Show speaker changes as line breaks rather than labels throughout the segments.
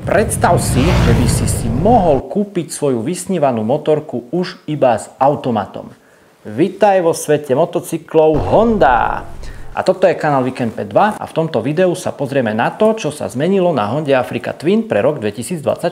Predstav si, že by si mohol kúpiť svoju vysnívanú motorku už iba s automatom. Vitaj vo svete motocyklov Honda! A toto je kanál Weekend P2 a v tomto videu sa pozrieme na to, čo sa zmenilo na Honde Africa Twin pre rok 2024.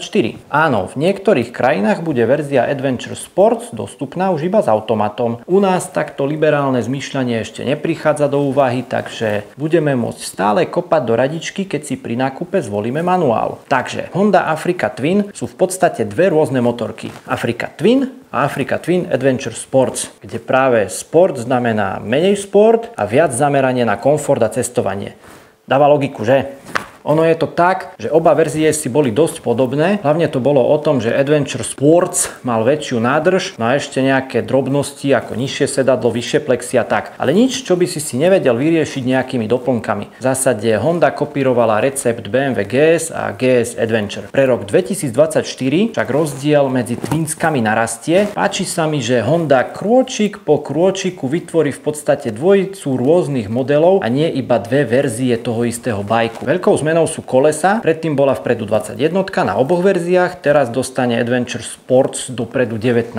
Áno, v niektorých krajinách bude verzia Adventure Sports dostupná už iba s automatom. U nás takto liberálne zmýšľanie ešte neprichádza do úvahy, takže budeme môcť stále kopať do radičky, keď si pri nákupe zvolíme manuál. Takže Honda Africa Twin sú v podstate dve rôzne motorky. Africa Twin a Africa Twin Adventure Sports, kde práve sport znamená menej sport a viac zameranie na komfort a cestovanie. Dáva logiku, že? Ono je to tak, že oba verzie si boli dosť podobné. Hlavne to bolo o tom, že Adventure Sports mal väčšiu nádrž, no a ešte nejaké drobnosti ako nižšie sedadlo, vyššie plexy a tak. Ale nič, čo by si nevedel vyriešiť nejakými doplnkami. V zásade Honda kopírovala recept BMW GS a GS Adventure. Pre rok 2024 však rozdiel medzi twinskami narastie. Páči sa mi, že Honda krôčik po krôčiku vytvorí v podstate dvojicu rôznych modelov a nie iba dve verzie toho istého bajku. Veľkou zmenou sú kolesa, predtým bola vpredu 21 na oboch verziách, teraz dostane Adventure Sports dopredu 19.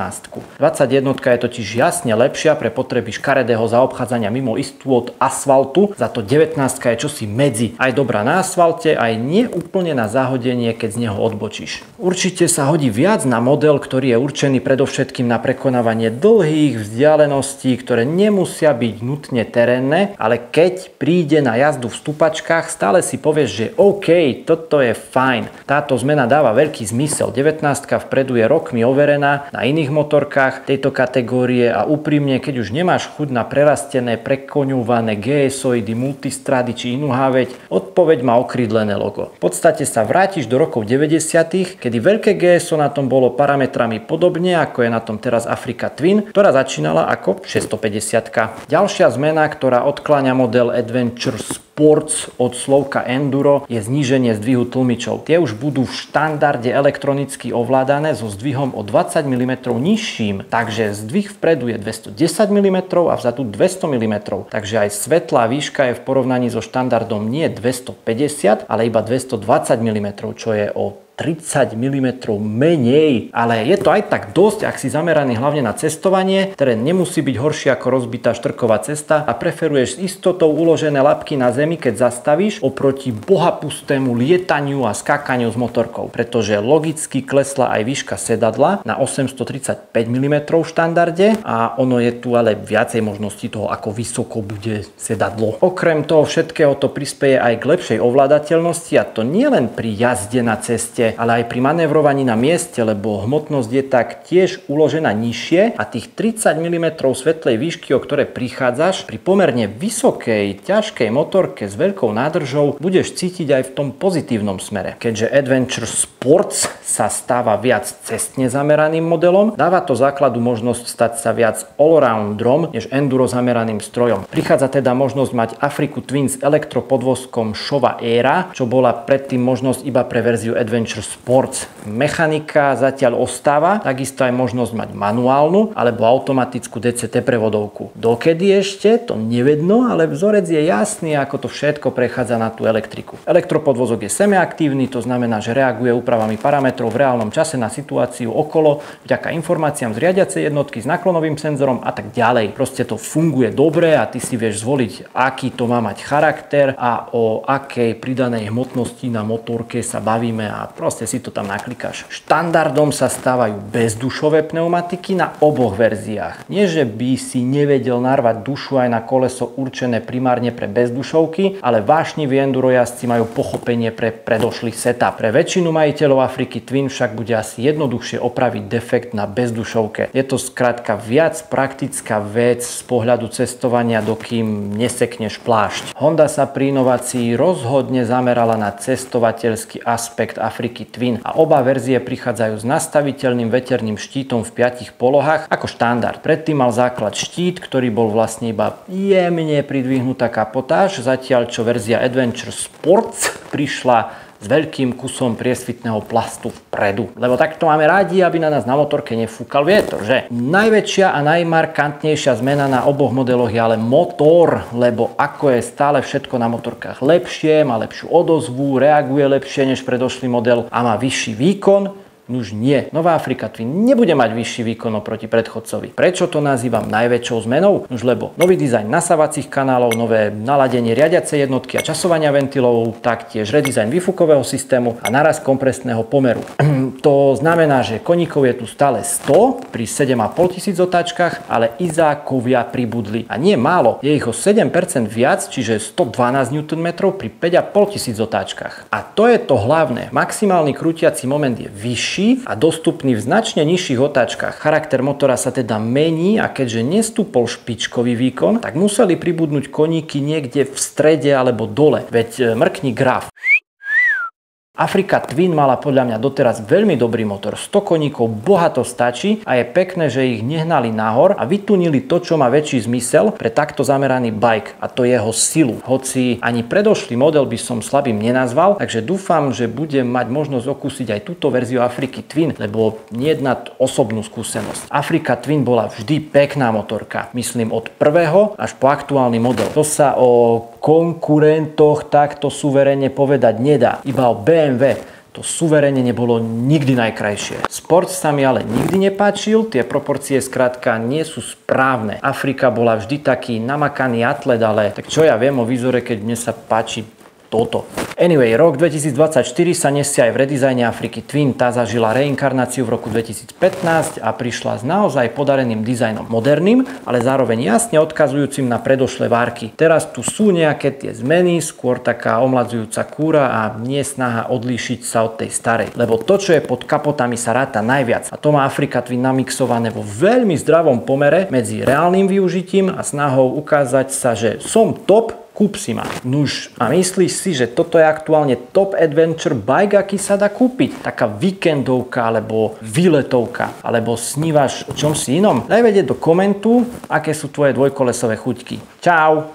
21 je totiž jasne lepšia pre potreby škaredého zaobchádzania mimo istôt asfaltu, za to 19 je čosi medzi, aj dobrá na asfalte, aj nie úplne na zahodenie, keď z neho odbočíš. Určite sa hodí viac na model, ktorý je určený predovšetkým na prekonávanie dlhých vzdialeností, ktoré nemusia byť nutne terénne, ale keď príde na jazdu v stupačkách, stále si povieš, že OK, toto je fajn. Táto zmena dáva veľký zmysel. 19 vpredu je rokmi overená na iných motorkách tejto kategórie a úprimne, keď už nemáš chuť na prerastené, prekoňované GS-oidy, multistrady či inú háveť, odpoveď má okrídlené logo. V podstate sa vrátiš do rokov 90, kedy veľké GSO na tom bolo parametrami podobne, ako je na tom teraz Africa Twin, ktorá začínala ako 650. Ďalšia zmena, ktorá odkláňa model Adventure Sports od slovka Enduro, je zníženie zdvihu tlmičov. Tie už budú v štandarde elektronicky ovládané so zdvihom o 20 mm nižším, takže zdvih vpredu je 210 mm a vzadu 200 mm. Takže aj svetlá výška je v porovnaní so štandardom nie 250, ale iba 220 mm, čo je o 30 mm menej, ale je to aj tak dosť, ak si zameraný hlavne na cestovanie, ktoré nemusí byť horšie ako rozbitá štrková cesta a preferuješ s istotou uložené labky na zemi, keď zastavíš, oproti bohapustému lietaniu a skákaniu s motorkou, pretože logicky klesla aj výška sedadla na 835 mm v štandarde a ono je tu ale viacej možností toho, ako vysoko bude sedadlo. Okrem toho všetkého to prispieje aj k lepšej ovládateľnosti a to nie len pri jazde na ceste, ale aj pri manévrovaní na mieste, lebo hmotnosť je tak tiež uložená nižšie a tých 30 mm svetlej výšky, o ktoré prichádzaš, pri pomerne vysokej, ťažkej motorke s veľkou nádržou budeš cítiť aj v tom pozitívnom smere. Keďže Adventure Sports sa stáva viac cestne zameraným modelom, dáva to základu možnosť stať sa viac allroundrom než enduro zameraným strojom. Prichádza teda možnosť mať Africa Twin s elektropodvozkom Showa Era, čo bola predtým možnosť iba pre verziu Adventure Sports. Mechanika zatiaľ ostáva, takisto aj možnosť mať manuálnu alebo automatickú DCT prevodovku. Dokedy ešte? To nevedno, ale vzorec je jasný, ako to všetko prechádza na tú elektriku. Elektropodvozok je semiaktívny, to znamená, že reaguje úpravami parametrov v reálnom čase na situáciu okolo, vďaka informáciám z riadiacej jednotky s naklonovým senzorom a tak ďalej. Proste to funguje dobre a ty si vieš zvoliť, aký to má mať charakter a o akej pridanej hmotnosti na motorke sa bavíme a proste si to tam naklikáš. Štandardom sa stávajú bezdušové pneumatiky na oboch verziách. Nie, že by si nevedel narvať dušu aj na koleso určené primárne pre bezdušovky, ale vášniví endurojazci majú pochopenie pre predošlý setup. Pre väčšinu majiteľov Afriky Twin však bude asi jednoduchšie opraviť defekt na bezdušovke. Je to skrátka viac praktická vec z pohľadu cestovania, dokým nesekneš plášť. Honda sa pri inovácii rozhodne zamerala na cestovateľský aspekt Afriky Twin a oba verzie prichádzajú s nastaviteľným veterným štítom v 5 polohách ako štandard. Predtým mal základ štít, ktorý bol vlastne iba jemne pridvihnutá kapotáž, zatiaľ čo verzia Adventure Sports prišla s veľkým kusom priesvitného plastu vpredu. Lebo takto máme rádi, aby na nás na motorke nefúkal vietor, že? Najväčšia a najmarkantnejšia zmena na oboch modeloch je ale motor, lebo ako je stále všetko na motorkách lepšie, má lepšiu odozvu, reaguje lepšie než predošlý model a má vyšší výkon. Nuž nie. Nová Afrika Twin nebude mať vyšší výkon oproti predchodcovi. Prečo to nazývam najväčšou zmenou? Nuž lebo nový dizajn nasávacích kanálov, nové naladenie riadiacej jednotky a časovania ventilov, taktiež redizajn výfukového systému a naraz kompresného pomeru. To znamená, že koníkov je tu stále 100 pri 7,5 tisíc otáčkach, ale izákovia pribudli. A nie málo, je ich o 7% viac, čiže 112 Nm pri 5,5 tisíc otáčkach. A to je to hlavné. Maximálny krútiaci moment je vyšší a dostupný v značne nižších otáčkach. Charakter motora sa teda mení a keďže nestúpol špičkový výkon, tak museli pribudnúť koníky niekde v strede alebo dole. Veď mrkni graf. Afrika Twin mala podľa mňa doteraz veľmi dobrý motor, 100 koníkov bohato stačí a je pekné, že ich nehnali nahor a vytunili to, čo má väčší zmysel pre takto zameraný bike, a to jeho silu. Hoci ani predošlý model by som slabým nenazval, takže dúfam, že budem mať možnosť okúsiť aj túto verziu Afriky Twin, lebo nejednať osobnú skúsenosť. Afrika Twin bola vždy pekná motorka, myslím od prvého až po aktuálny model. To sa o konkurentoch takto suverene povedať nedá, iba o BMW. To suverene nebolo nikdy najkrajšie. Sport sa mi ale nikdy nepáčil, tie proporcie skrátka nie sú správne. Afrika bola vždy taký namakaný atlet, ale tak čo ja viem o výzore, keď mne sa páči toto. Anyway, rok 2024 sa nesie aj v redizajne Afriky Twin. Tá zažila reinkarnáciu v roku 2015 a prišla s naozaj podareným dizajnom. Moderným, ale zároveň jasne odkazujúcim na predošlé várky. Teraz tu sú nejaké tie zmeny, skôr taká omladzujúca kúra a nie snaha odlíšiť sa od tej starej. Lebo to, čo je pod kapotami, sa ráta najviac. A to má Afrika Twin namixované vo veľmi zdravom pomere medzi reálnym využitím a snahou ukázať sa, že som top, kúp si ma. Nuž, a myslíš si, že toto je aktuálne top adventure bike, aký sa dá kúpiť? Taká víkendovka, alebo výletovka, alebo snívaš o čom si inom? Daj vedieť do komentu, aké sú tvoje dvojkolesové chuťky. Čau!